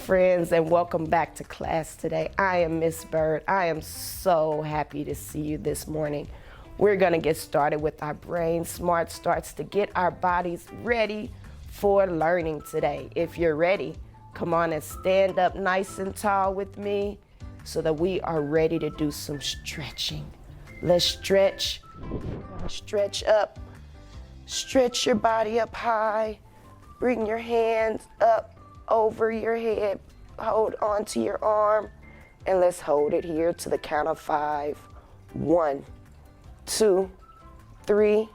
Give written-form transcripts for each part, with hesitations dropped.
friends, and welcome back to class today. I am Miss Bird. I am so happy to see you this morning. We're going to get started with our Brain Smart Starts to get our bodies ready for learning today. If you're ready, come on and stand up nice and tall with me so that we are ready to do some stretching. Let's stretch. Stretch up. Stretch your body up high. Bring your hands up over your head. Hold onto your arm, and let's hold it here to the count of 5. 1, 2, 3,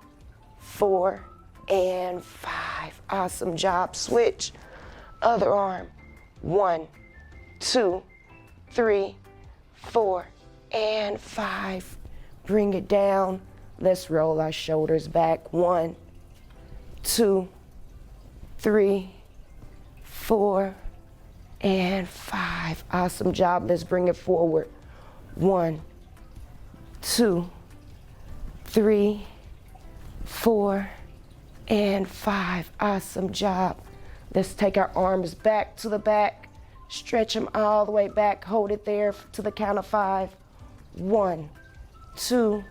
4, and 5. Awesome job. Switch. Other arm. 1, 2, 3, 4, and 5. Bring it down. Let's roll our shoulders back. 1, 2, 3, 4, and 5. Awesome job. Let's bring it forward. 1, 2, 3, 4, and 5. Awesome job. Let's take our arms back to the back. Stretch them all the way back. Hold it there to the count of 5. 1, 2,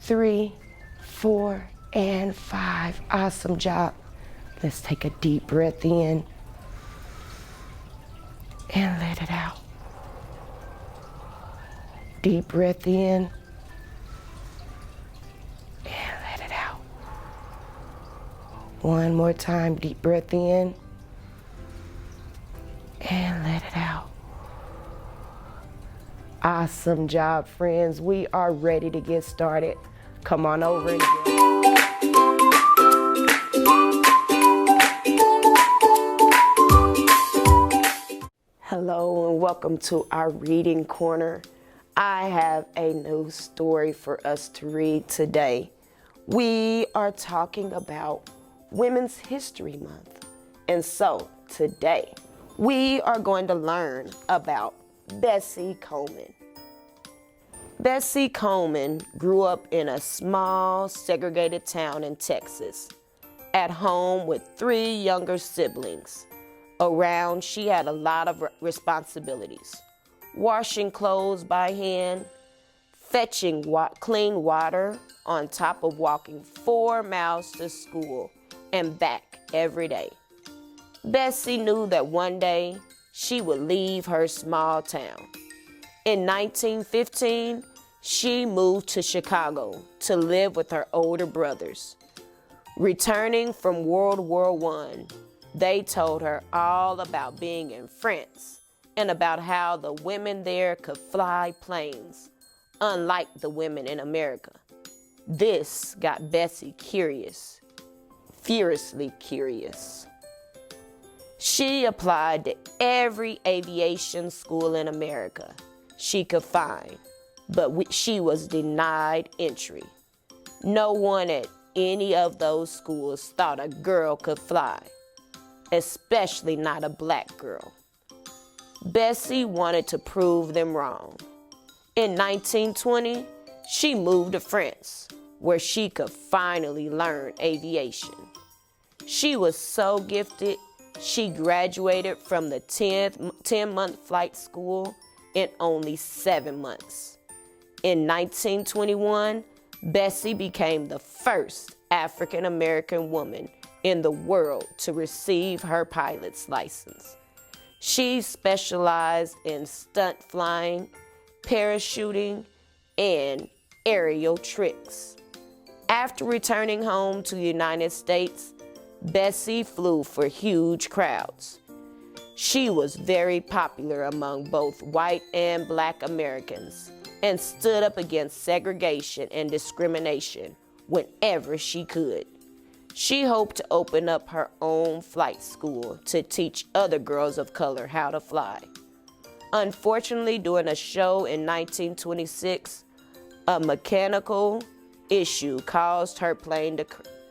3, 4, and 5. Awesome job. Let's take a deep breath in and let it out. Deep breath in and let it out. One more time, deep breath in and let it out. Awesome job, friends. We are ready to get started. Come on over and Hello and welcome to our reading corner. I have a new story for us to read today. We are talking about Women's History Month. And so today we are going to learn about Bessie Coleman. Bessie Coleman grew up in a small segregated town in Texas. At home with 3 younger siblings. Around, she had a lot of responsibilities. Washing clothes by hand, fetching clean water on top of walking 4 miles to school and back every day. Bessie knew that one day she would leave her small town. In 1915, she moved to Chicago to live with her older brothers. Returning from World War I, they told her all about being in France and about how the women there could fly planes, unlike the women in America. This got Bessie curious, furiously curious. She applied to every aviation school in America she could find, but she was denied entry. No one at any of those schools thought a girl could fly, especially not a black girl. Bessie wanted to prove them wrong. In 1920, she moved to France, where she could finally learn aviation. She was so gifted, she graduated from the 10-month flight school in only 7 months. In 1921, Bessie became the first African-American woman in the world to receive her pilot's license. She specialized in stunt flying, parachuting, and aerial tricks. After returning home to the United States, Bessie flew for huge crowds. She was very popular among both white and black Americans and stood up against segregation and discrimination whenever she could. She hoped to open up her own flight school to teach other girls of color how to fly. Unfortunately, during a show in 1926, a mechanical issue caused her plane to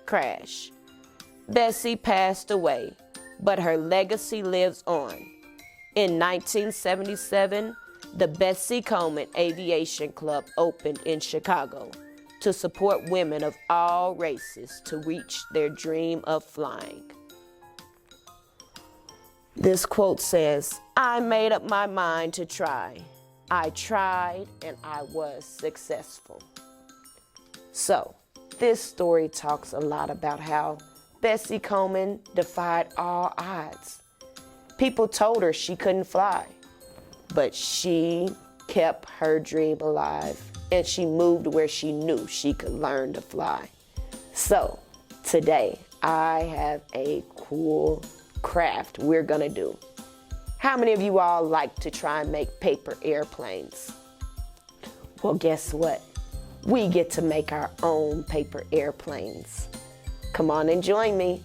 crash. Bessie passed away, but her legacy lives on. In 1977, the Bessie Coleman Aviation Club opened in Chicago to support women of all races to reach their dream of flying. This quote says, "I made up my mind to try. I tried and I was successful." So, this story talks a lot about how Bessie Coleman defied all odds. People told her she couldn't fly, but she kept her dream alive and she moved where she knew she could learn to fly. So, today I have a cool craft we're gonna do. How many of you all like to try and make paper airplanes? Well, guess what? We get to make our own paper airplanes. Come on and join me.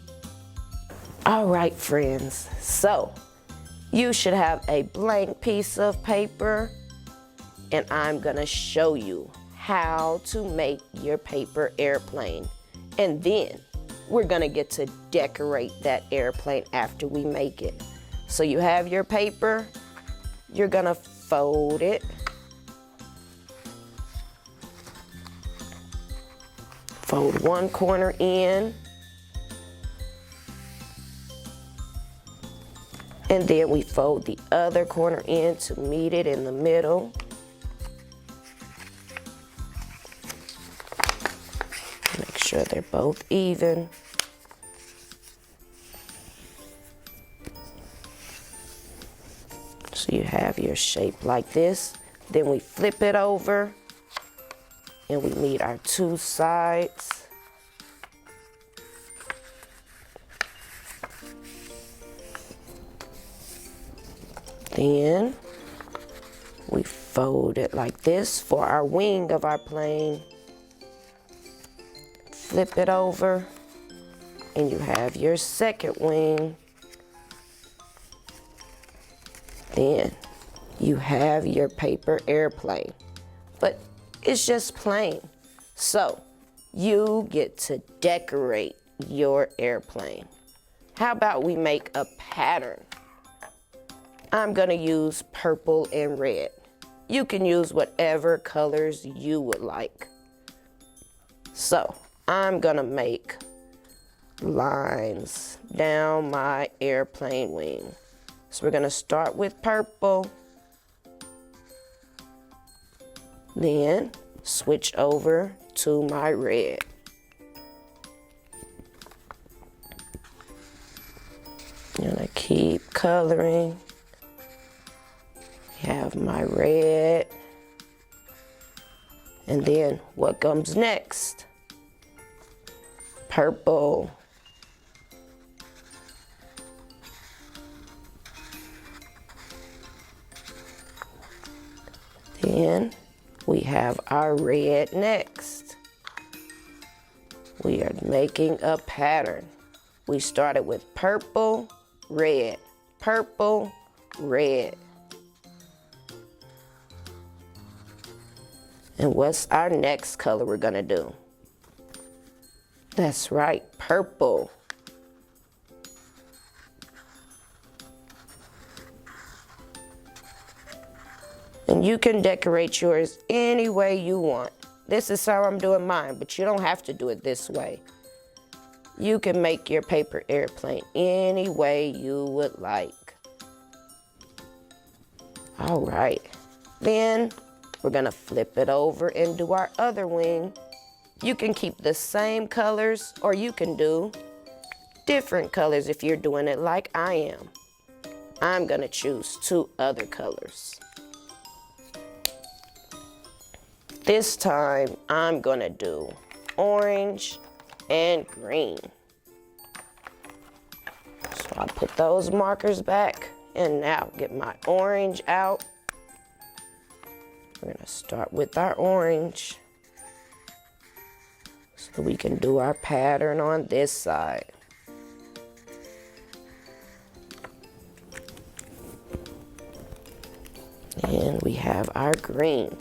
All right, friends. So, you should have a blank piece of paper, and I'm gonna show you how to make your paper airplane. And then we're gonna get to decorate that airplane after we make it. So you have your paper, you're gonna fold it. Fold one corner in. And then we fold the other corner in to meet it in the middle. Make sure they're both even. So you have your shape like this. Then we flip it over and we meet our two sides. Then we fold it like this for our wing of our plane. Flip it over and you have your second wing. Then you have your paper airplane, but it's just plain. So you get to decorate your airplane. How about we make a pattern? I'm gonna use purple and red. You can use whatever colors you would like. So I'm gonna make lines down my airplane wing. So we're gonna start with purple, then switch over to my red. I'm gonna keep coloring. Have my red. And then what comes next? Purple. Then we have our red next. We are making a pattern. We started with purple, red, purple, red. And what's our next color we're gonna do? That's right, purple. And you can decorate yours any way you want. This is how I'm doing mine, but you don't have to do it this way. You can make your paper airplane any way you would like. All right, then we're gonna flip it over and do our other wing. You can keep the same colors or you can do different colors if you're doing it like I am. I'm gonna choose two other colors. This time I'm gonna do orange and green. So I put those markers back and now get my orange out. We're gonna start with our orange so we can do our pattern on this side. And we have our green.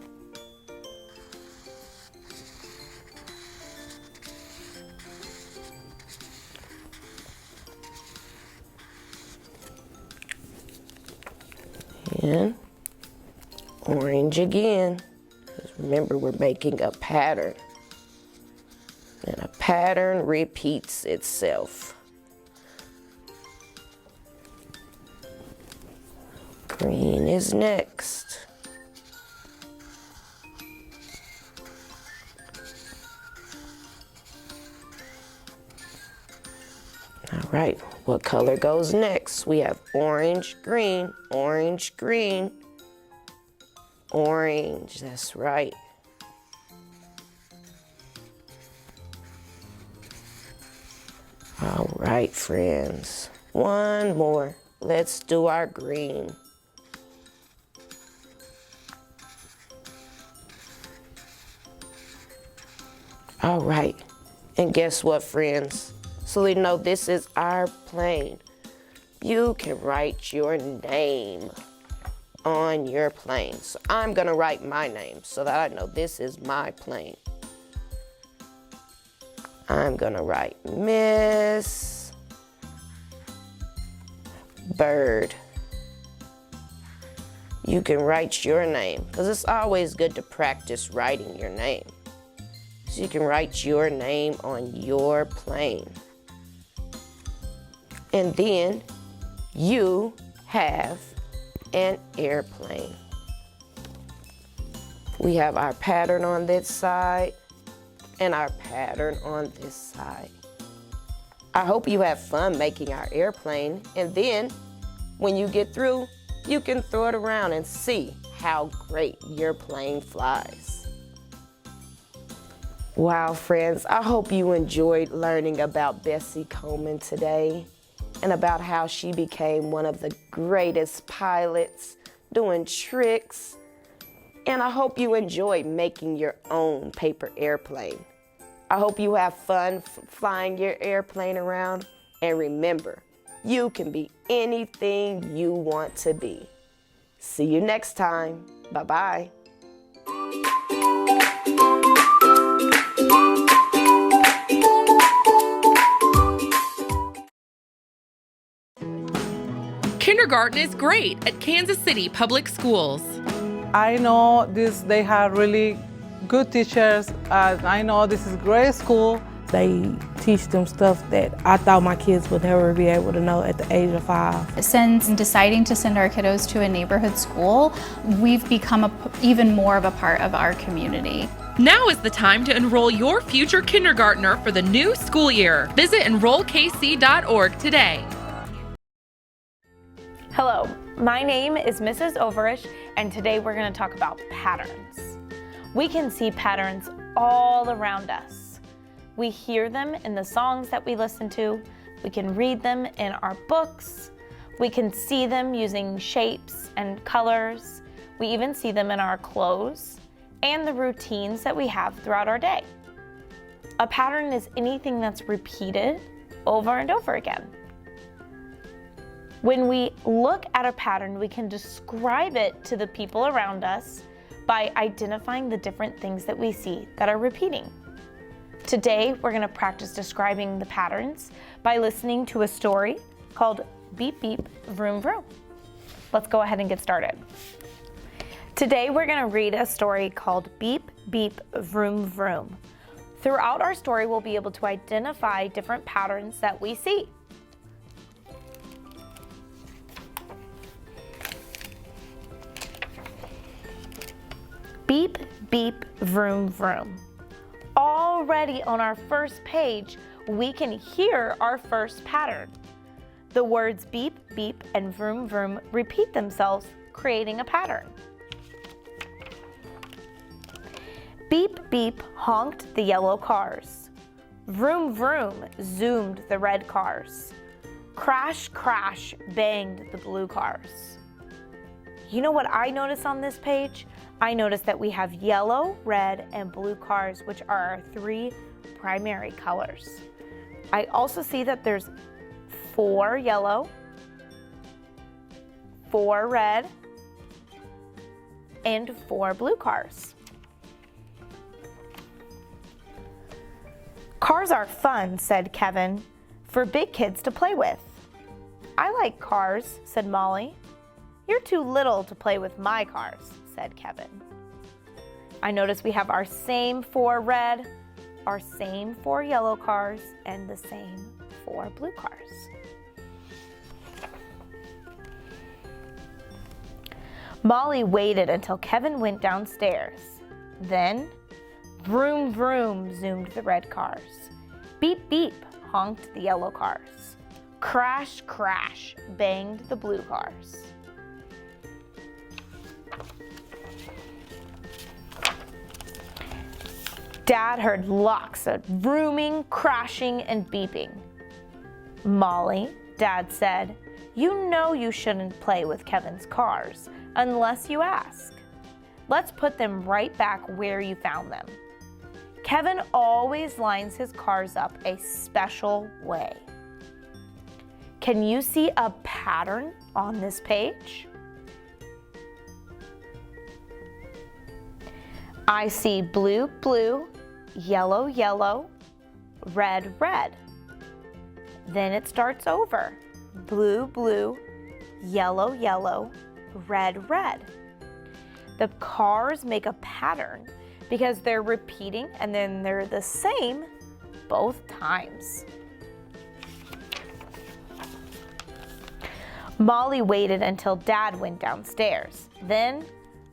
And orange again. Remember, we're making a pattern. And a pattern repeats itself. Green is next. All right, what color goes next? We have orange, green, orange, green, orange, that's right. All right, friends, one more. Let's do our green. All right, and guess what, friends? So we know this is our plane. You can write your name on your plane. So I'm gonna write my name so that I know this is my plane. I'm gonna write Miss Bird. You can write your name because it's always good to practice writing your name. So you can write your name on your plane. And then you have an airplane. We have our pattern on this side and our pattern on this side. I hope you have fun making our airplane, and then when you get through, you can throw it around and see how great your plane flies. Wow, friends, I hope you enjoyed learning about Bessie Coleman today and about how she became one of the greatest pilots doing tricks. And I hope you enjoyed making your own paper airplane. I hope you have fun flying your airplane around. And remember, you can be anything you want to be. See you next time. Bye-bye. Kindergarten is great at Kansas City Public Schools. I know they have really good teachers. I know this is a great school. They teach them stuff that I thought my kids would never be able to know at the age of 5. Since deciding to send our kiddos to a neighborhood school, we've become even more of a part of our community. Now is the time to enroll your future kindergartner for the new school year. Visit enrollkc.org today. Hello, my name is Mrs. Overish, and today we're going to talk about patterns. We can see patterns all around us. We hear them in the songs that we listen to. We can read them in our books. We can see them using shapes and colors. We even see them in our clothes and the routines that we have throughout our day. A pattern is anything that's repeated over and over again. When we look at a pattern, we can describe it to the people around us by identifying the different things that we see that are repeating. Today, we're going to practice describing the patterns by listening to a story called Beep Beep Vroom Vroom. Let's go ahead and get started. Today, we're going to read a story called Beep Beep Vroom Vroom. Throughout our story, we'll be able to identify different patterns that we see. Beep, beep, vroom, vroom. Already on our first page, we can hear our first pattern. The words beep, beep, and vroom, vroom repeat themselves, creating a pattern. Beep, beep, honked the yellow cars. Vroom, vroom, zoomed the red cars. Crash, crash, banged the blue cars. You know what I notice on this page? I notice that we have yellow, red, and blue cars, which are our 3 primary colors. I also see that there's 4 yellow, 4 red, and 4 blue cars. Cars are fun, said Kevin, for big kids to play with. I like cars, said Molly. You're too little to play with my cars, said Kevin. I notice we have our same 4 red, our same 4 yellow cars, and the same 4 blue cars. Molly waited until Kevin went downstairs. Then, vroom vroom zoomed the red cars. Beep beep honked the yellow cars. Crash crash banged the blue cars. Dad heard lots of vrooming, crashing, and beeping. Molly, Dad said, you know you shouldn't play with Kevin's cars unless you ask. Let's put them right back where you found them. Kevin always lines his cars up a special way. Can you see a pattern on this page? I see blue, blue, yellow, yellow, red, red. Then it starts over. Blue, blue, yellow, yellow, red, red. The cars make a pattern because they're repeating and then they're the same both times. Molly waited until Dad went downstairs. Then,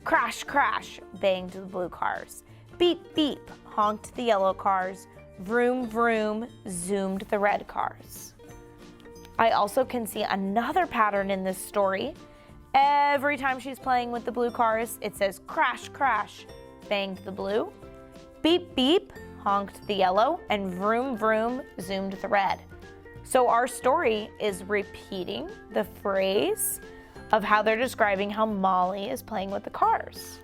crash, crash, banged the blue cars. Beep, beep, honked the yellow cars. Vroom, vroom, zoomed the red cars. I also can see another pattern in this story. Every time she's playing with the blue cars, it says crash, crash, banged the blue. Beep, beep, honked the yellow. And vroom, vroom, zoomed the red. So our story is repeating the phrase of how they're describing how Molly is playing with the cars.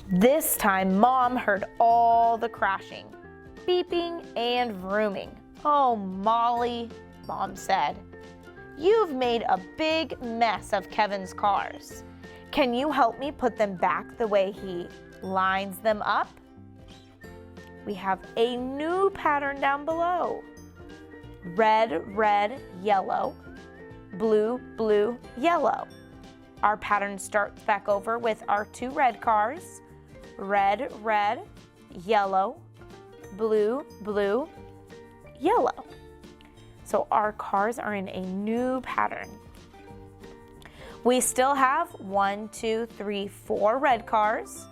This time, Mom heard all the crashing, beeping, and vrooming. Oh, Molly, Mom said, you've made a big mess of Kevin's cars. Can you help me put them back the way he lines them up? We have a new pattern down below. Red, red, yellow, blue, blue, yellow. Our pattern starts back over with our two red cars. Red, red, yellow, blue, blue, yellow. So our cars are in a new pattern. We still have 1, 2, 3, 4 red cars.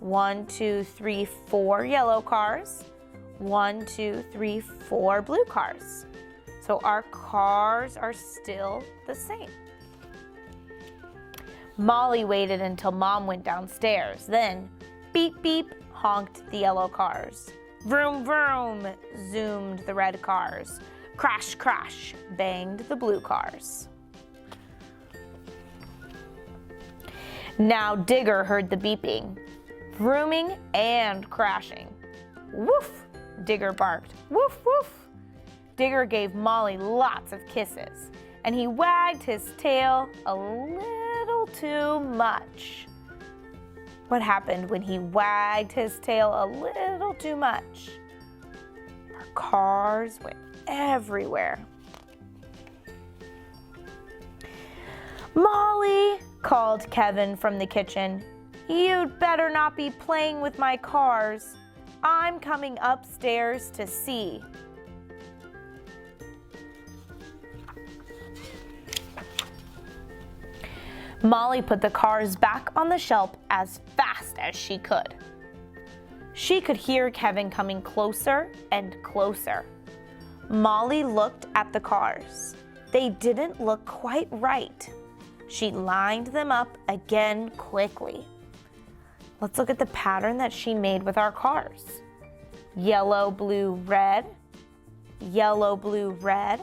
1, 2, 3, 4 yellow cars. 1, 2, 3, 4 blue cars. So our cars are still the same. Molly waited until Mom went downstairs. Then, beep, beep, honked the yellow cars. Vroom, vroom, zoomed the red cars. Crash, crash, banged the blue cars. Now Digger heard the beeping, vrooming, and crashing. Woof, Digger barked. Woof, woof. Digger gave Molly lots of kisses, and he wagged his tail a little too much. What happened when he wagged his tail a little too much? Our cars went everywhere. Molly, called Kevin from the kitchen, you'd better not be playing with my cars. I'm coming upstairs to see. Molly put the cars back on the shelf as fast as she could. She could hear Kevin coming closer and closer. Molly looked at the cars. They didn't look quite right. She lined them up again quickly. Let's look at the pattern that she made with our cars. Yellow, blue, red. Yellow, blue, red.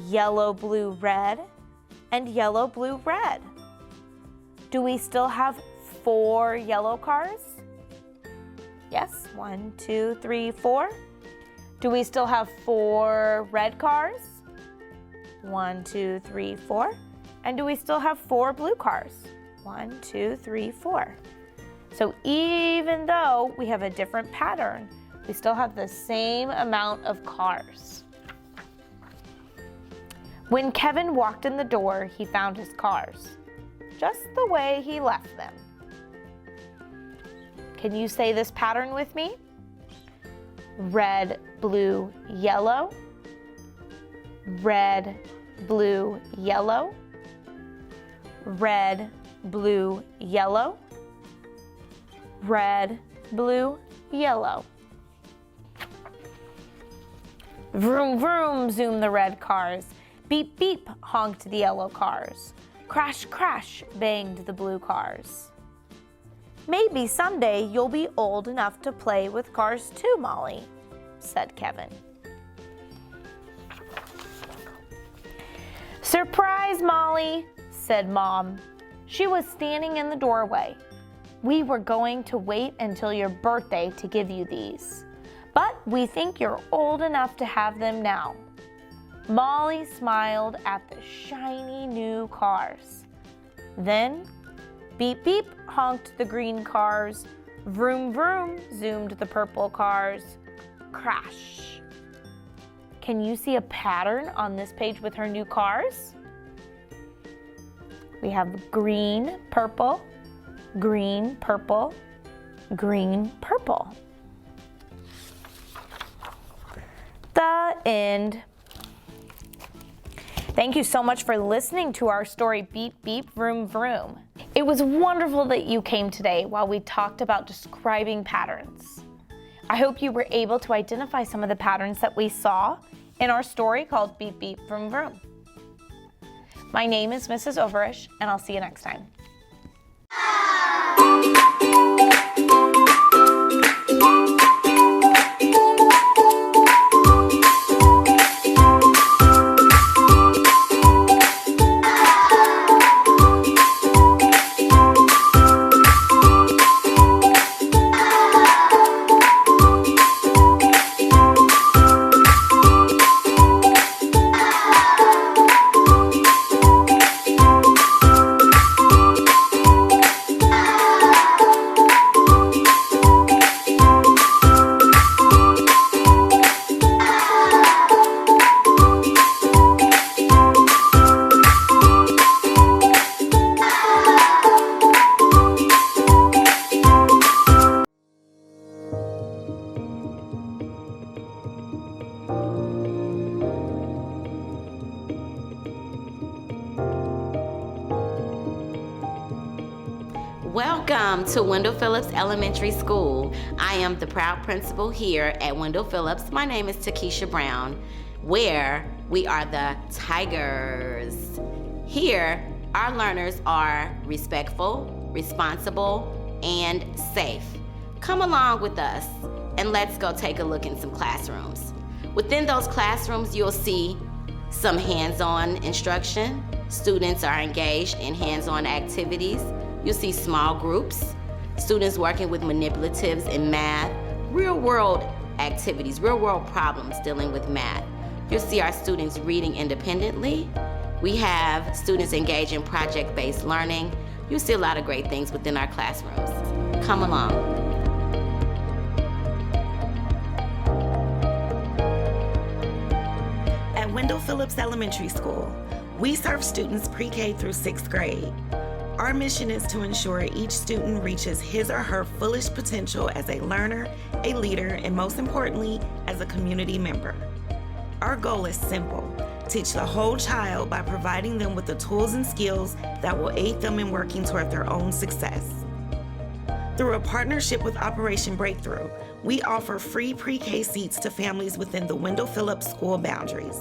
Yellow, blue, red. And yellow, blue, red. Do we still have 4 yellow cars? Yes, 1, 2, 3, 4. Do we still have 4 red cars? 1, 2, 3, 4. And do we still have 4 blue cars? 1, 2, 3, 4. So even though we have a different pattern, we still have the same amount of cars. When Kevin walked in the door, he found his cars, just the way he left them. Can you say this pattern with me? Red, blue, yellow. Red, blue, yellow. Red, blue, yellow. Red, blue, yellow. Vroom, vroom, zoomed the red cars. Beep, beep, honked the yellow cars. Crash, crash, banged the blue cars. Maybe someday you'll be old enough to play with cars too, Molly, said Kevin. Surprise, Molly, said Mom. She was standing in the doorway. We were going to wait until your birthday to give you these, but we think you're old enough to have them now. Molly smiled at the shiny new cars. Then, beep beep honked the green cars. Vroom vroom zoomed the purple cars. Crash. Can you see a pattern on this page with her new cars? We have green, purple, green, purple, green, purple. The end. Thank you so much for listening to our story, Beep Beep Vroom Vroom. It was wonderful that you came today while we talked about describing patterns. I hope you were able to identify some of the patterns that we saw in our story called Beep Beep Vroom Vroom. My name is Mrs. Overish, and I'll see you next time. Welcome to Wendell Phillips Elementary School. I am the proud principal here at Wendell Phillips. My name is Takesha Brown, where we are the Tigers. Here, our learners are respectful, responsible, and safe. Come along with us and let's go take a look in some classrooms. Within those classrooms, you'll see some hands-on instruction. Students are engaged in hands-on activities. You'll see small groups, students working with manipulatives in math, real-world activities, real-world problems dealing with math. You'll see our students reading independently. We have students engaged in project-based learning. You'll see a lot of great things within our classrooms. Come along. At Wendell Phillips Elementary School, we serve students pre-K through 6th grade. Our mission is to ensure each student reaches his or her fullest potential as a learner, a leader, and most importantly, as a community member. Our goal is simple: teach the whole child by providing them with the tools and skills that will aid them in working toward their own success. Through a partnership with Operation Breakthrough, we offer free pre-K seats to families within the Wendell Phillips school boundaries.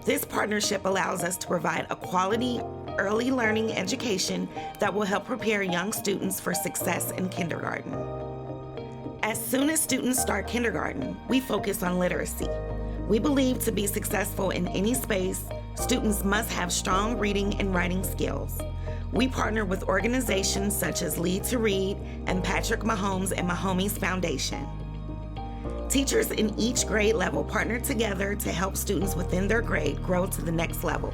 This partnership allows us to provide a quality early learning education that will help prepare young students for success in kindergarten. As soon as students start kindergarten, we focus on literacy. We believe to be successful in any space, students must have strong reading and writing skills. We partner with organizations such as Lead to Read and Patrick Mahomes and Mahomes Foundation. Teachers in each grade level partner together to help students within their grade grow to the next level.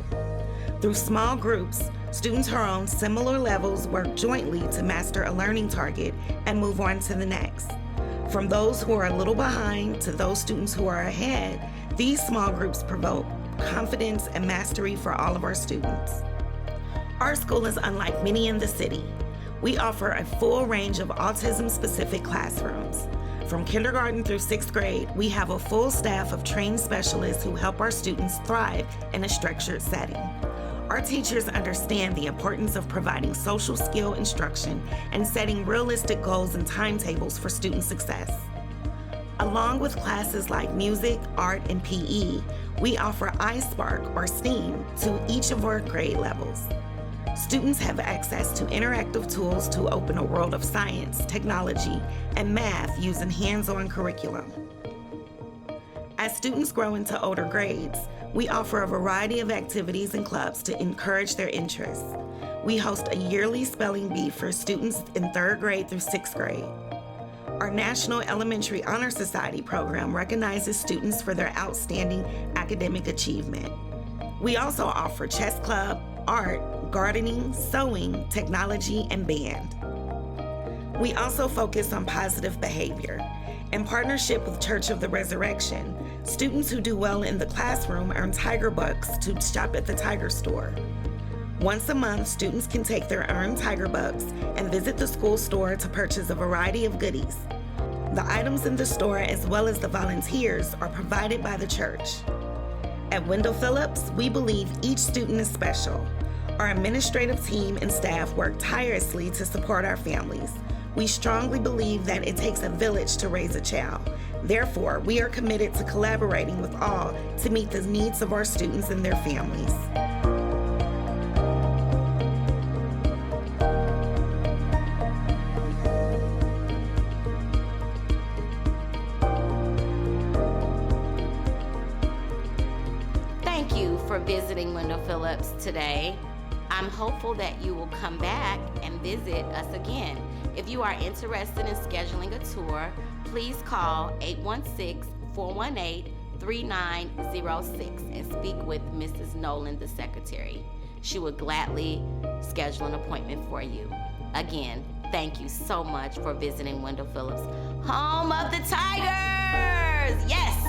Through small groups, students who are on similar levels work jointly to master a learning target and move on to the next. From those who are a little behind to those students who are ahead, these small groups promote confidence and mastery for all of our students. Our school is unlike many in the city. We offer a full range of autism-specific classrooms. From kindergarten through 6th grade, we have a full staff of trained specialists who help our students thrive in a structured setting. Our teachers understand the importance of providing social skill instruction and setting realistic goals and timetables for student success. Along with classes like music, art, and PE, we offer iSpark or STEAM to each of our grade levels. Students have access to interactive tools to open a world of science, technology, and math using hands-on curriculum. As students grow into older grades, we offer a variety of activities and clubs to encourage their interests. We host a yearly spelling bee for students in 3rd grade through 6th grade. Our National Elementary Honor Society program recognizes students for their outstanding academic achievement. We also offer chess club, art, gardening, sewing, technology, and band. We also focus on positive behavior. In partnership with Church of the Resurrection, students who do well in the classroom earn Tiger Bucks to shop at the Tiger store. Once a month, students can take their earned Tiger Bucks and visit the school store to purchase a variety of goodies. The items in the store, as well as the volunteers, are provided by the church. At Wendell Phillips, we believe each student is special. Our administrative team and staff work tirelessly to support our families. We strongly believe that it takes a village to raise a child. Therefore, we are committed to collaborating with all to meet the needs of our students and their families. Thank you for visiting Wendell Phillips today. I'm hopeful that you will come back and visit us again. If you are interested in scheduling a tour, please call 816-418-3906 and speak with Mrs. Nolan, the secretary. She would gladly schedule an appointment for you. Again, thank you so much for visiting Wendell Phillips, home of the Tigers! Yes!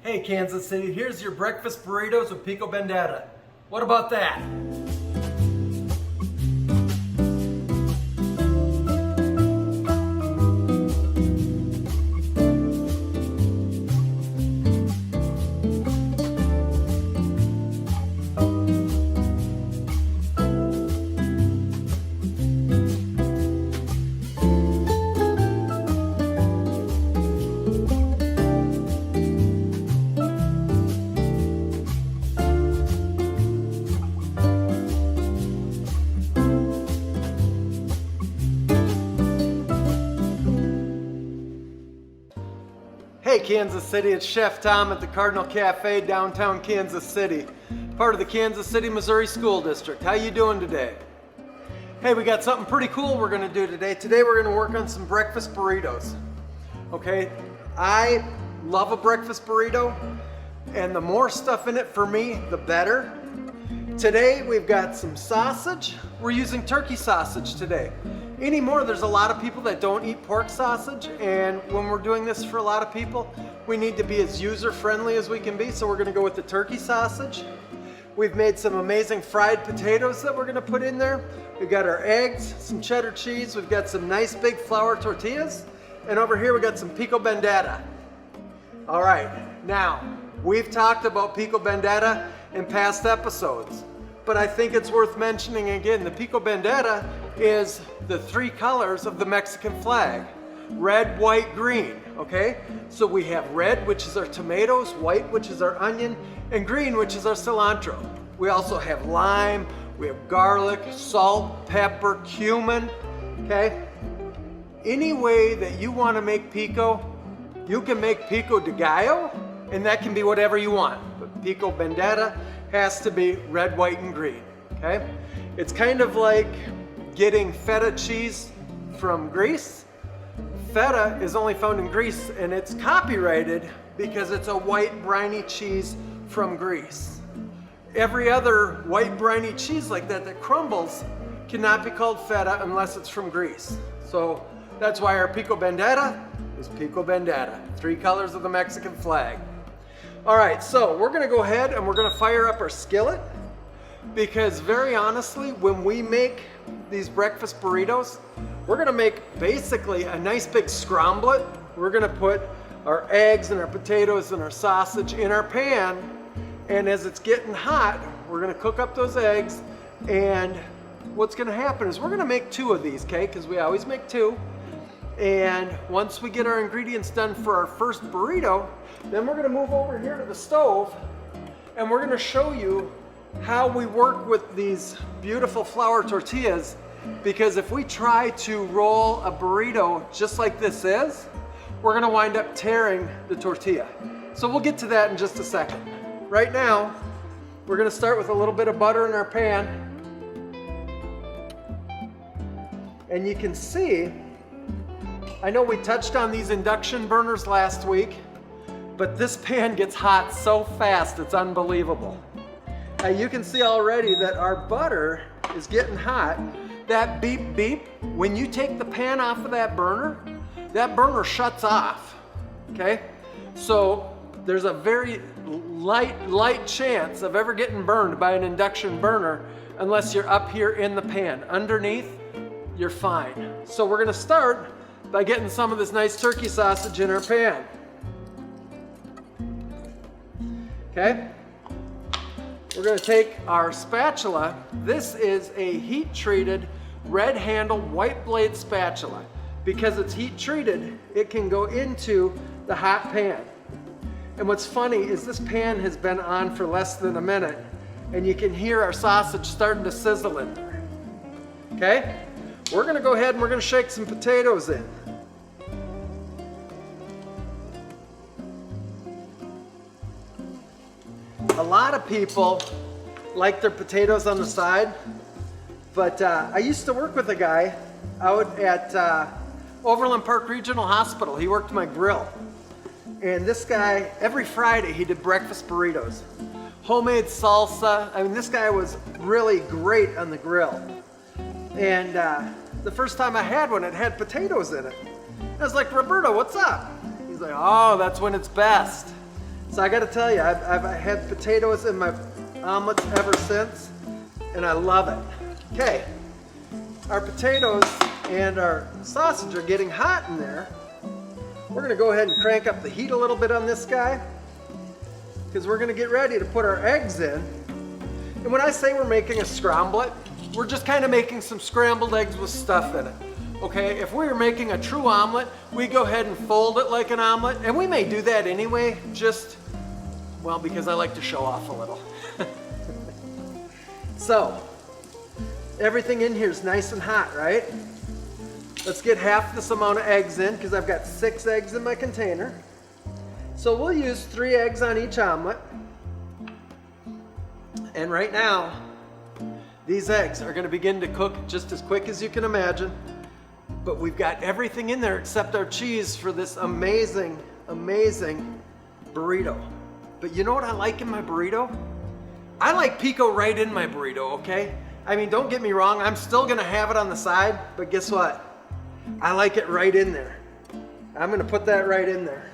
Hey Kansas City, here's your breakfast burritos with pico bandata. What about that? Hey Kansas City, it's Chef Tom at the Cardinal Cafe, downtown Kansas City, part of the Kansas City, Missouri School District. How you doing today? Hey, we got something pretty cool we're gonna do today. Today we're gonna work on some breakfast burritos. Okay, I love a breakfast burrito, and the more stuff in it for me, the better. Today we've got some sausage. We're using turkey sausage today. Anymore, there's a lot of people that don't eat pork sausage, and when we're doing this for a lot of people, we need to be as user-friendly as we can be, so we're gonna go with the turkey sausage. We've made some amazing fried potatoes that we're gonna put in there. We've got our eggs, some cheddar cheese, we've got some nice big flour tortillas, and over here we got some pico bandata. All right, now, we've talked about pico bandata in past episodes, but I think it's worth mentioning again. The pico bandata is the 3 colors of the Mexican flag: red, white, green, okay? So we have red, which is our tomatoes, white, which is our onion, and green, which is our cilantro. We also have lime, we have garlic, salt, pepper, cumin, okay? Any way that you wanna make pico, you can make pico de gallo, and that can be whatever you want. But pico bandata has to be red, white, and green, okay? It's kind of like getting feta cheese from Greece. Feta is only found in Greece, and it's copyrighted because it's a white briny cheese from Greece. Every other white briny cheese like that that crumbles cannot be called feta unless it's from Greece. So that's why our pico bandera is pico bandera, 3 colors of the Mexican flag. All right, so we're gonna go ahead and we're gonna fire up our skillet, because very honestly, when we make these breakfast burritos, we're gonna make basically a nice big scramblet. We're gonna put our eggs and our potatoes and our sausage in our pan, and as it's getting hot, we're gonna cook up those eggs, and what's gonna happen is we're gonna make 2 of these, okay? Because we always make 2. And once we get our ingredients done for our first burrito, then we're gonna move over here to the stove, and we're gonna show you how we work with these beautiful flour tortillas, because if we try to roll a burrito just like this is, we're gonna wind up tearing the tortilla. So we'll get to that in just a second. Right now, we're gonna start with a little bit of butter in our pan. And you can see, I know we touched on these induction burners last week, but this pan gets hot so fast, it's unbelievable. Now you can see already that our butter is getting hot. That beep beep, when you take the pan off of that burner shuts off, okay? So there's a very light chance of ever getting burned by an induction burner unless you're up here in the pan. Underneath, you're fine. So we're gonna start by getting some of this nice turkey sausage in our pan. Okay? We're gonna take our spatula. This is a heat-treated, red-handled, white blade spatula. Because it's heat-treated, it can go into the hot pan. And what's funny is this pan has been on for less than a minute, and you can hear our sausage starting to sizzle in there. Okay? We're gonna go ahead and we're gonna shake some potatoes in. A lot of people like their potatoes on the side, but I used to work with a guy out at Overland Park Regional Hospital. He worked my grill. And this guy, every Friday, he did breakfast burritos. Homemade salsa. I mean, this guy was really great on the grill. And the first time I had one, it had potatoes in it. I was like, Roberto, what's up? He's like, oh, that's when it's best. So I gotta tell you, I've had potatoes in my omelets ever since, and I love it. Okay, our potatoes and our sausage are getting hot in there. We're gonna go ahead and crank up the heat a little bit on this guy, because we're gonna get ready to put our eggs in. And when I say we're making a scramblet, we're just kind of making some scrambled eggs with stuff in it. Okay, if we were making a true omelet, we go ahead and fold it like an omelet, and we may do that anyway, just, well, because I like to show off a little. So, everything in here is nice and hot, right? Let's get half this amount of eggs in, because I've got 6 eggs in my container. So we'll use 3 eggs on each omelet. And right now, these eggs are going to begin to cook just as quick as you can imagine. But we've got everything in there except our cheese for this amazing, amazing burrito. But you know what I like in my burrito? I like pico right in my burrito, okay? I mean, don't get me wrong, I'm still gonna have it on the side, but guess what? I like it right in there. I'm gonna put that right in there.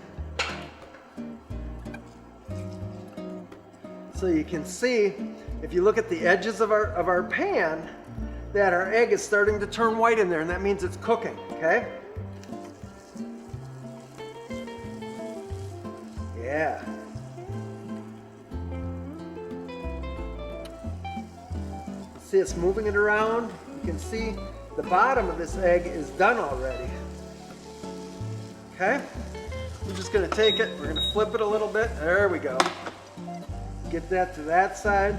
So you can see, if you look at the edges of our pan, that our egg is starting to turn white in there, and that means it's cooking, okay? Yeah. See, it's moving it around. You can see the bottom of this egg is done already. Okay? We're just gonna take it, we're gonna flip it a little bit. There we go. Get that to that side.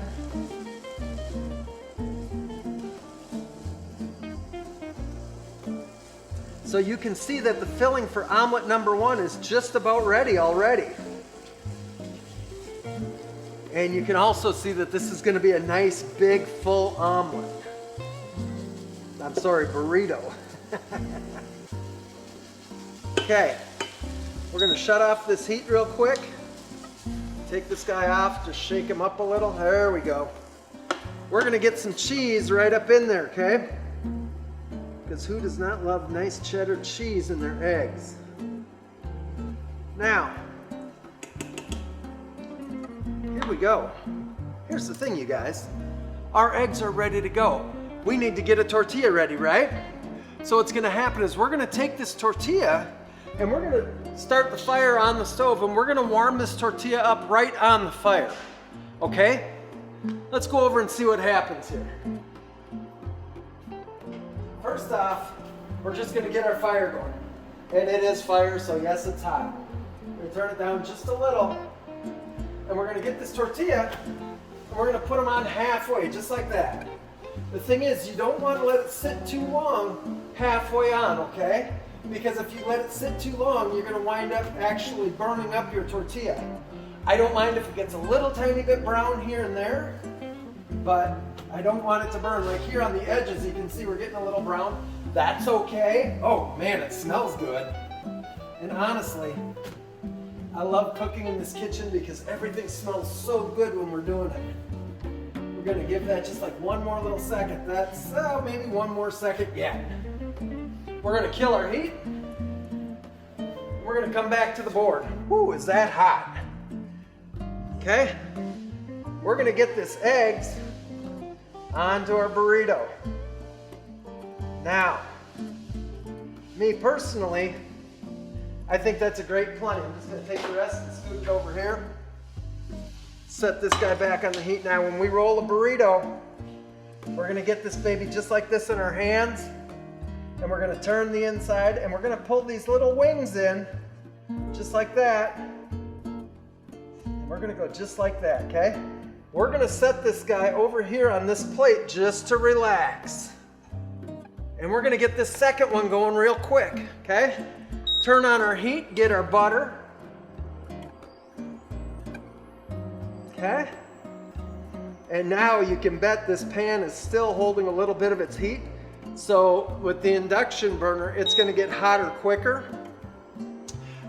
So you can see that the filling for omelet number 1 is just about ready already. And you can also see that this is going to be a nice big full omelet. I'm sorry, burrito. Okay, We're gonna shut off this heat real quick. Take this guy off, just shake him up a little. There we go. We're gonna get some cheese right up in there, okay? Because who does not love nice cheddar cheese in their eggs? Now, here we go. Here's the thing, you guys. Our eggs are ready to go. We need to get a tortilla ready, right? So what's gonna happen is we're gonna take this tortilla and we're gonna start the fire on the stove and we're gonna warm this tortilla up right on the fire, okay? Let's go over and see what happens here. First off, we're just gonna get our fire going. And it is fire, so yes, it's hot. We're gonna turn it down just a little. And we're gonna get this tortilla and we're gonna put them on halfway, just like that. The thing is, you don't wanna let it sit too long halfway on, okay? Because if you let it sit too long, you're gonna wind up actually burning up your tortilla. I don't mind if it gets a little tiny bit brown here and there, but I don't want it to burn. Like here on the edges, you can see we're getting a little brown. That's okay. Oh man, it smells good. And honestly, I love cooking in this kitchen because everything smells so good when we're doing it. We're gonna give that just like one more little second. That's maybe one more second yet. We're gonna kill our heat. We're gonna come back to the board. Woo, is that hot? Okay, we're gonna get this eggs onto our burrito. Now, me personally, I think that's a great plenty. I'm just gonna take the rest and scoot it over here. Set this guy back on the heat. Now, when we roll a burrito, we're gonna get this baby just like this in our hands, and we're gonna turn the inside, and we're gonna pull these little wings in, just like that. And we're gonna go just like that, okay? We're gonna set this guy over here on this plate just to relax. And we're gonna get this second one going real quick, okay? Turn on our heat, get our butter. Okay? And now you can bet this pan is still holding a little bit of its heat. So with the induction burner, it's gonna get hotter quicker.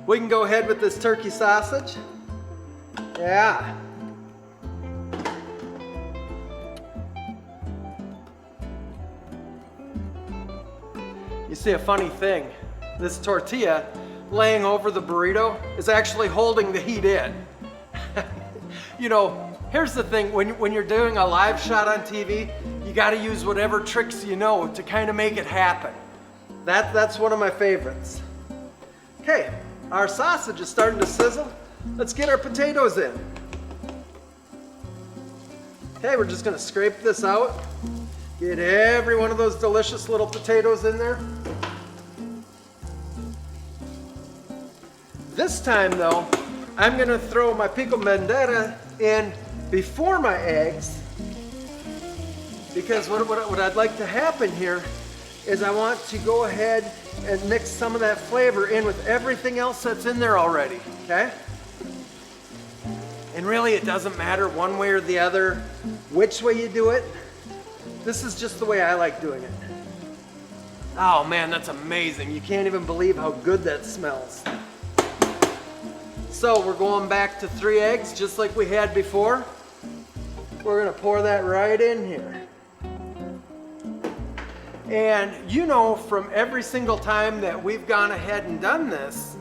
We can go ahead with this turkey sausage. Yeah. You see a funny thing. This tortilla laying over the burrito is actually holding the heat in. You know, here's the thing, when you're doing a live shot on TV, you gotta use whatever tricks you know to kind of make it happen. That's one of my favorites. Okay, our sausage is starting to sizzle. Let's get our potatoes in. Okay, we're just gonna scrape this out. Get every one of those delicious little potatoes in there. This time though, I'm gonna throw my pico bandera in before my eggs, because what I'd like to happen here is I want to go ahead and mix some of that flavor in with everything else that's in there already, okay? And really it doesn't matter one way or the other, which way you do it. This is just the way I like doing it. Oh man, that's amazing. You can't even believe how good that smells. So we're going back to 3 eggs just like we had before. We're gonna pour that right in here. And you know from every single time that we've gone ahead and done this,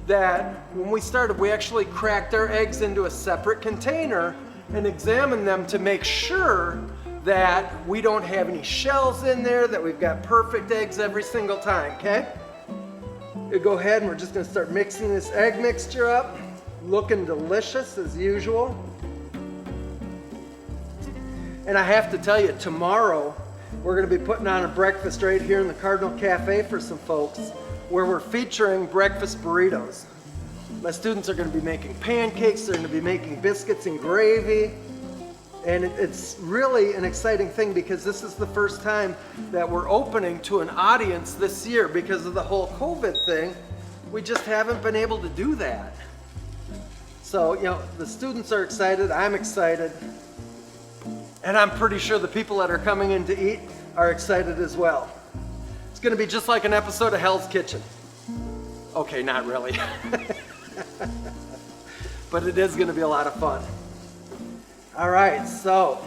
that when we started, we actually cracked our eggs into a separate container and examined them to make sure that we don't have any shells in there, that we've got perfect eggs every single time, okay? We go ahead and we're just gonna start mixing this egg mixture up. Looking delicious as usual. And I have to tell you, tomorrow we're gonna be putting on a breakfast right here in the Cardinal Cafe for some folks, where we're featuring breakfast burritos. My students are gonna be making pancakes, they're gonna be making biscuits and gravy. And it's really an exciting thing because this is the first time that we're opening to an audience this year. Because of the whole COVID thing, we just haven't been able to do that. So, you know, the students are excited, I'm excited, and I'm pretty sure the people that are coming in to eat are excited as well. It's gonna be just like an episode of Hell's Kitchen. Okay, not really. but it is gonna be a lot of fun. All right, so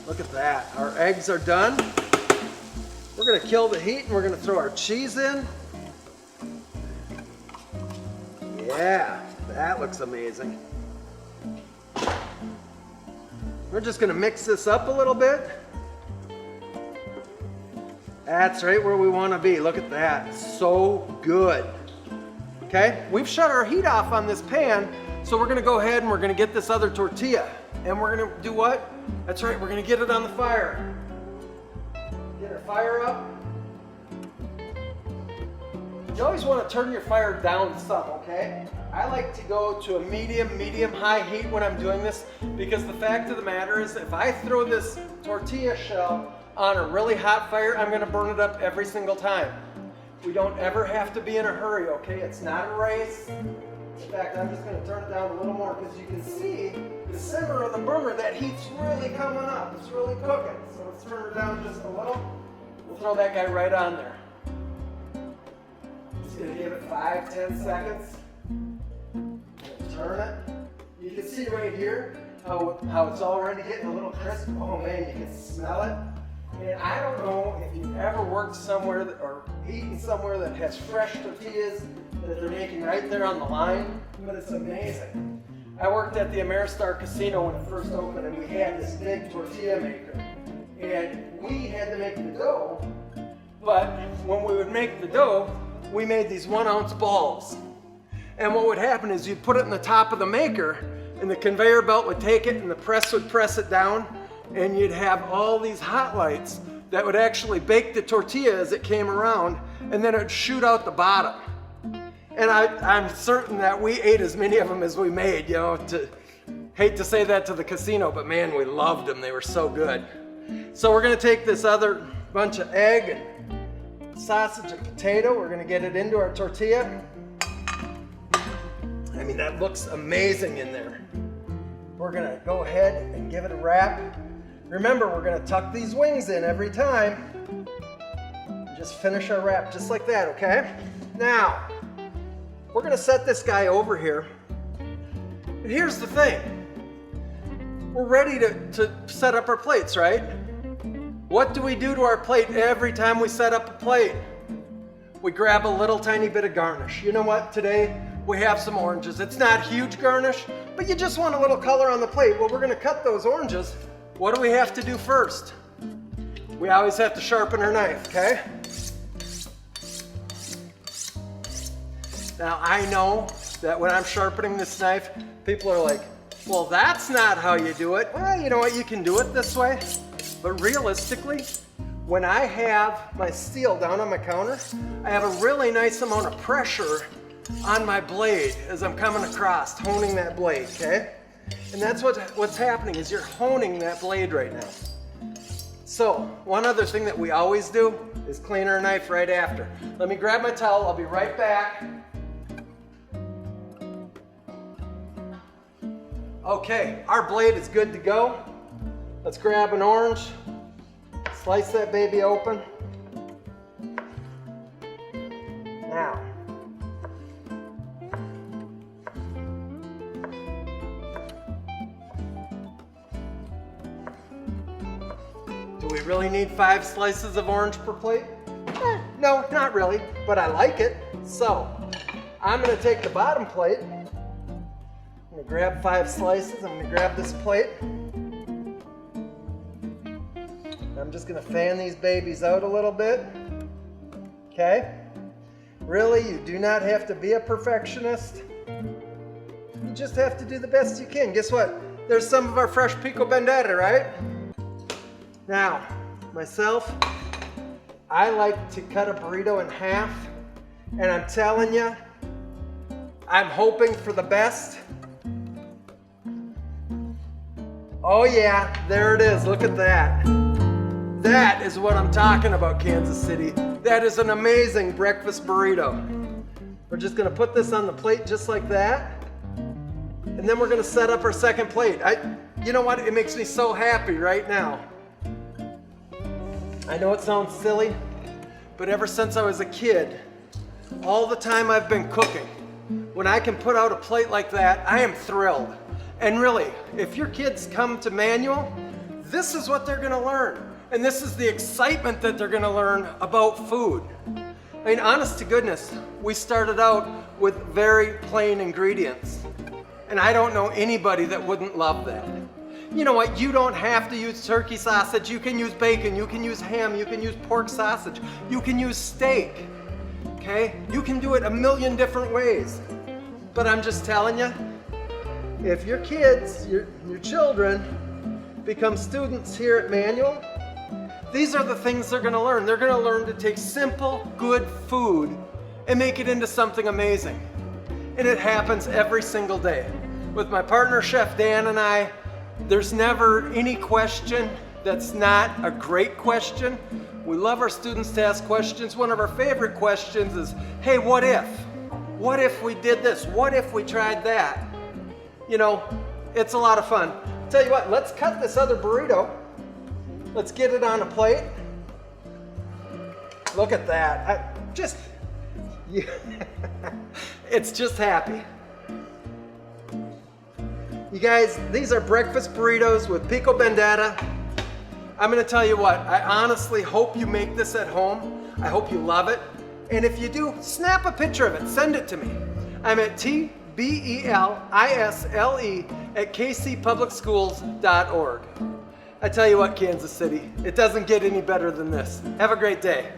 look at that. Our eggs are done. We're gonna kill the heat and we're gonna throw our cheese in. Yeah, that looks amazing. We're just gonna mix this up a little bit. That's right where we wanna be. Look at that, so good. Okay, we've shut our heat off on this pan, so we're gonna go ahead and we're gonna get this other tortilla. And we're gonna do what? That's right, we're gonna get it on the fire. Get our fire up. You always wanna turn your fire down some, okay? I like to go to a medium-high heat when I'm doing this, because the fact of the matter is if I throw this tortilla shell on a really hot fire, I'm gonna burn it up every single time. We don't ever have to be in a hurry, okay? It's not a race. In fact, I'm just gonna turn it down a little more because you can see the center of the burner, that heat's really coming up. It's really cooking. So let's turn it down just a little. We'll throw that guy right on there. Just gonna give it 5-10 seconds. Turn it. You can see right here how it's already getting a little crisp. Oh man, you can smell it. And I don't know if you've ever worked somewhere or eaten somewhere that has fresh tortillas that they're making right there on the line, but it's amazing. I worked at the Ameristar Casino when it first opened, and we had this big tortilla maker. And we had to make the dough, but when we would make the dough, we made these 1-ounce balls. And what would happen is you'd put it in the top of the maker, and the conveyor belt would take it, and the press would press it down, and you'd have all these hot lights that would actually bake the tortilla as it came around, and then it would shoot out the bottom. And I'm certain that we ate as many of them as we made, you know. Hate to say that to the casino, but man, we loved them. They were so good. So we're gonna take this other bunch of egg and sausage and potato. We're gonna get it into our tortilla. I mean, that looks amazing in there. We're gonna go ahead and give it a wrap. Remember, we're gonna tuck these wings in every time. Just finish our wrap just like that, okay? Now, we're gonna set this guy over here. And here's the thing. We're ready to set up our plates, right? What do we do to our plate every time we set up a plate? We grab a little tiny bit of garnish. You know what? Today, we have some oranges. It's not huge garnish, but you just want a little color on the plate. Well, we're gonna cut those oranges. What do we have to do first? We always have to sharpen our knife, okay? Now, I know that when I'm sharpening this knife, people are like, well, that's not how you do it. Well, you know what? You can do it this way. But realistically, when I have my steel down on my counter, I have a really nice amount of pressure on my blade as I'm coming across, honing that blade, okay? And that's what's happening, is you're honing that blade right now. So, one other thing that we always do is clean our knife right after. Let me grab my towel, I'll be right back. Okay, our blade is good to go. Let's grab an orange, slice that baby open. Now, do we really need 5 slices of orange per plate? No, not really, but I like it. So, I'm gonna take the bottom plate. I'm gonna grab 5 slices. I'm gonna grab this plate. I'm just gonna fan these babies out a little bit. Okay? Really, you do not have to be a perfectionist. You just have to do the best you can. Guess what? There's some of our fresh pico bandera, right? Now, myself, I like to cut a burrito in half, and I'm telling you, I'm hoping for the best. Oh yeah, there it is, look at that. That is what I'm talking about, Kansas City. That is an amazing breakfast burrito. We're just gonna put this on the plate just like that, and then we're gonna set up our second plate. You know what, it makes me so happy right now. I know it sounds silly, but ever since I was a kid, all the time I've been cooking, When I can put out a plate like that, I am thrilled. And really, if your kids come to Manual, this is what they're gonna learn. And this is the excitement that they're gonna learn about food. I mean, honest to goodness, we started out with very plain ingredients. And I don't know anybody that wouldn't love that. You know what, you don't have to use turkey sausage. You can use bacon, you can use ham, you can use pork sausage, you can use steak, okay? You can do it a million different ways. But I'm just telling you, if your kids, your children, become students here at Manual, these are the things they're gonna learn. They're gonna learn to take simple, good food and make it into something amazing. And it happens every single day. With my partner, Chef Dan, and I, there's never any question that's not a great question. We love our students to ask questions. One of our favorite questions is, hey, what if? What if we did this? What if we tried that? You know, it's a lot of fun. Tell you what, let's cut this other burrito. Let's get it on a plate. Look at that. It's just happy. You guys, these are breakfast burritos with pico bandata. I'm gonna tell you what, I honestly hope you make this at home. I hope you love it. And if you do, snap a picture of it, send it to me. I'm at tbelisle@kcpublicschools.org. I tell you what, Kansas City, it doesn't get any better than this. Have a great day.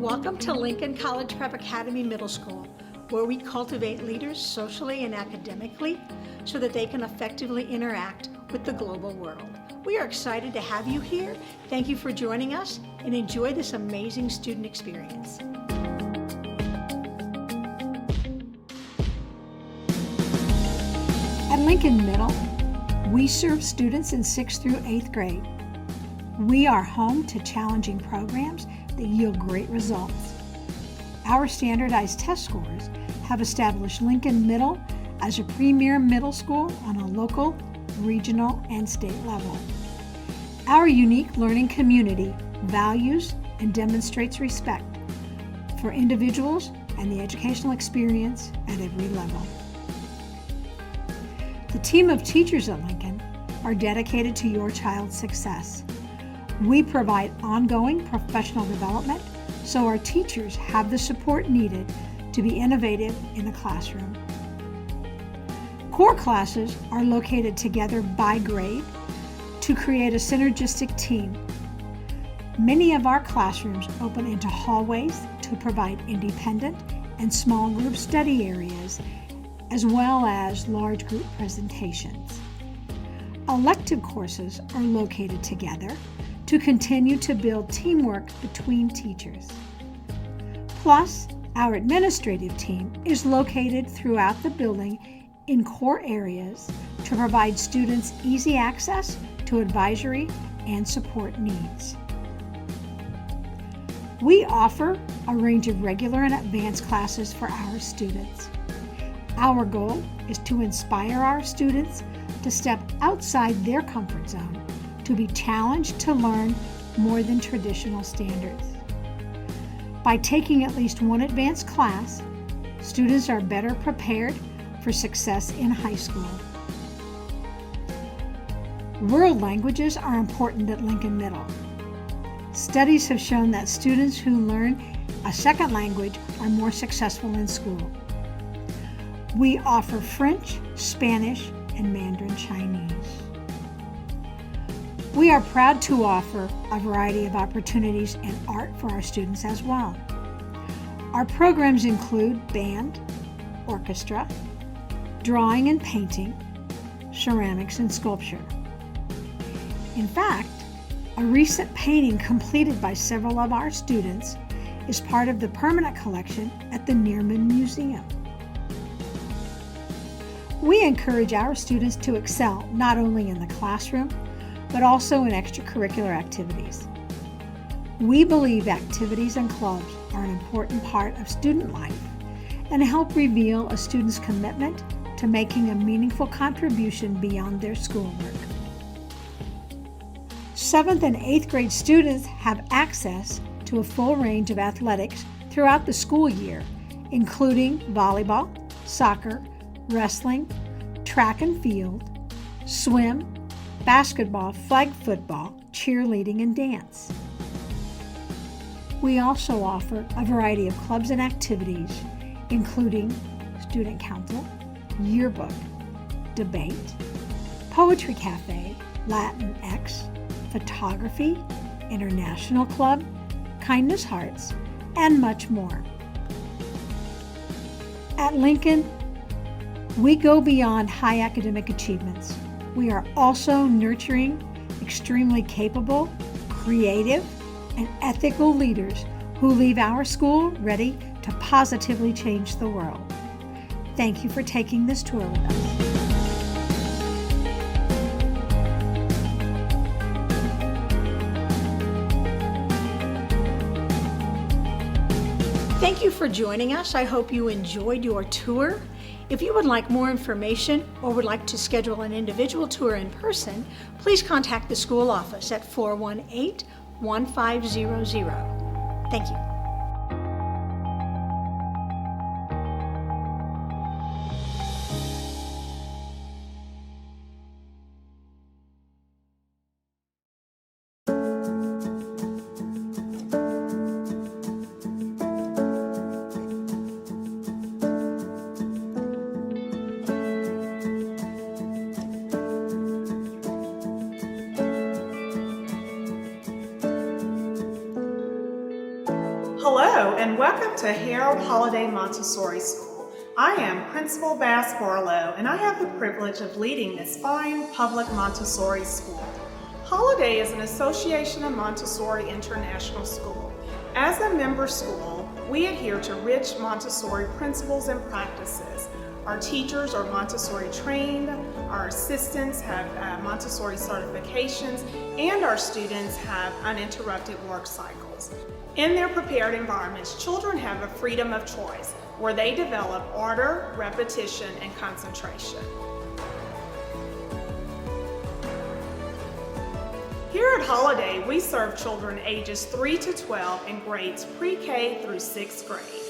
Welcome to Lincoln College Prep Academy Middle School, where we cultivate leaders socially and academically so that they can effectively interact with the global world. We are excited to have you here. Thank you for joining us and enjoy this amazing student experience. At Lincoln Middle, we serve students in 6th through 8th grade. We are home to challenging programs that yield great results. Our standardized test scores have established Lincoln Middle as a premier middle school on a local, regional, and state level. Our unique learning community values and demonstrates respect for individuals and the educational experience at every level. The team of teachers at Lincoln are dedicated to your child's success. We provide ongoing professional development so our teachers have the support needed to be innovative in the classroom. Core classes are located together by grade to create a synergistic team. Many of our classrooms open into hallways to provide independent and small group study areas, as well as large group presentations. Elective courses are located together to continue to build teamwork between teachers. Plus, our administrative team is located throughout the building in core areas to provide students easy access to advisory and support needs. We offer a range of regular and advanced classes for our students. Our goal is to inspire our students to step outside their comfort zone, to be challenged to learn more than traditional standards. By taking at least one advanced class, students are better prepared for success in high school. World languages are important at Lincoln Middle. Studies have shown that students who learn a second language are more successful in school. We offer French, Spanish, and Mandarin Chinese. We are proud to offer a variety of opportunities in art for our students as well. Our programs include band, orchestra, drawing and painting, ceramics, and sculpture. In fact, a recent painting completed by several of our students is part of the permanent collection at the Nearman Museum. We encourage our students to excel not only in the classroom, but also in extracurricular activities. We believe activities and clubs are an important part of student life and help reveal a student's commitment to making a meaningful contribution beyond their schoolwork. 7th and 8th grade students have access to a full range of athletics throughout the school year, including volleyball, soccer, wrestling, track and field, swim, basketball, flag football, cheerleading, and dance. We also offer a variety of clubs and activities, including student council, yearbook, debate, poetry cafe, Latin X, photography, international club, kindness hearts, and much more. At Lincoln, we go beyond high academic achievements. We are also nurturing extremely capable, creative, and ethical leaders who leave our school ready to positively change the world. Thank you for taking this tour with us. Thank you for joining us. I hope you enjoyed your tour. If you would like more information or would like to schedule an individual tour in person, please contact the school office at 418-1500. Thank you. Hello and welcome to Harold Holliday Montessori School. I am Principal Bass Barlow and I have the privilege of leading this fine public Montessori school. Holliday is an association of Montessori International School. As a member school, we adhere to rich Montessori principles and practices. Our teachers are Montessori trained, our assistants have Montessori certifications, and our students have uninterrupted work cycles. In their prepared environments, children have a freedom of choice where they develop order, repetition, and concentration. Here at Holliday, we serve children ages 3 to 12 in grades pre-K through 6th grade.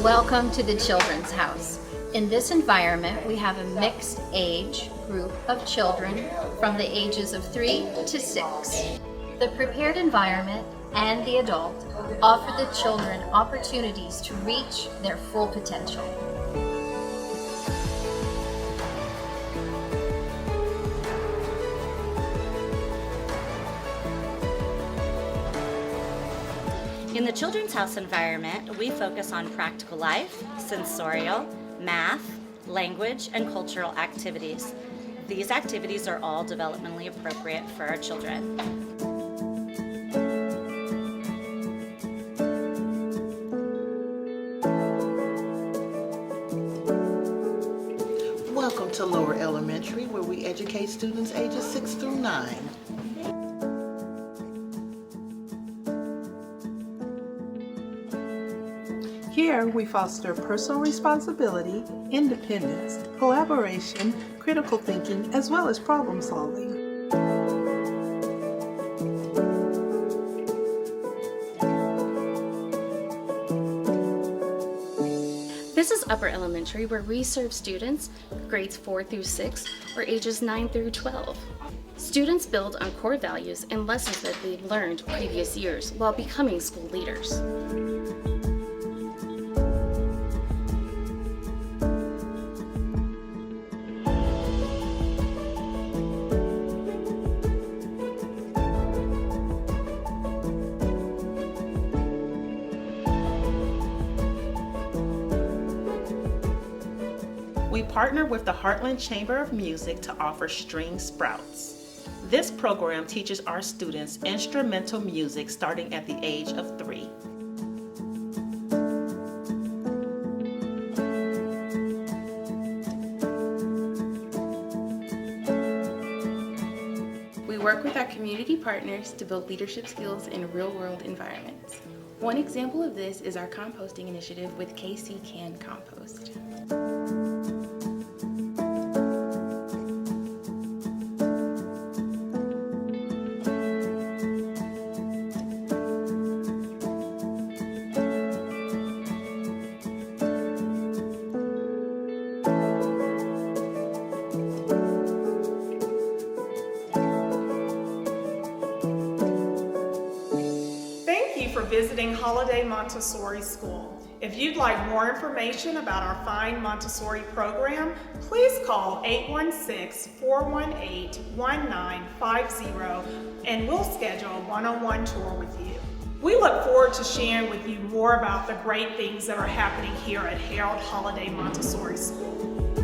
Welcome to the Children's House. In this environment, we have a mixed age group of children from the ages of 3 to 6. The prepared environment and the adult offer the children opportunities to reach their full potential. In the Children's House environment, we focus on practical life, sensorial, math, language, and cultural activities. These activities are all developmentally appropriate for our children. Welcome to Lower Elementary, where we educate students ages 6 through 9. Here, we foster personal responsibility, independence, collaboration, critical thinking, as well as problem solving. This is Upper Elementary, where we serve students grades 4 through 6 or ages 9 through 12. Students build on core values and lessons that they've learned previous years while becoming school leaders. We partner with the Heartland Chamber of Music to offer String Sprouts. This program teaches our students instrumental music starting at the age of 3. We work with our community partners to build leadership skills in real-world environments. One example of this is our composting initiative with KC Can Compost. For visiting Holiday Montessori School. If you'd like more information about our fine Montessori program, please call 816-418-1950 and we'll schedule a one-on-one tour with you. We look forward to sharing with you more about the great things that are happening here at Harold Holiday Montessori School.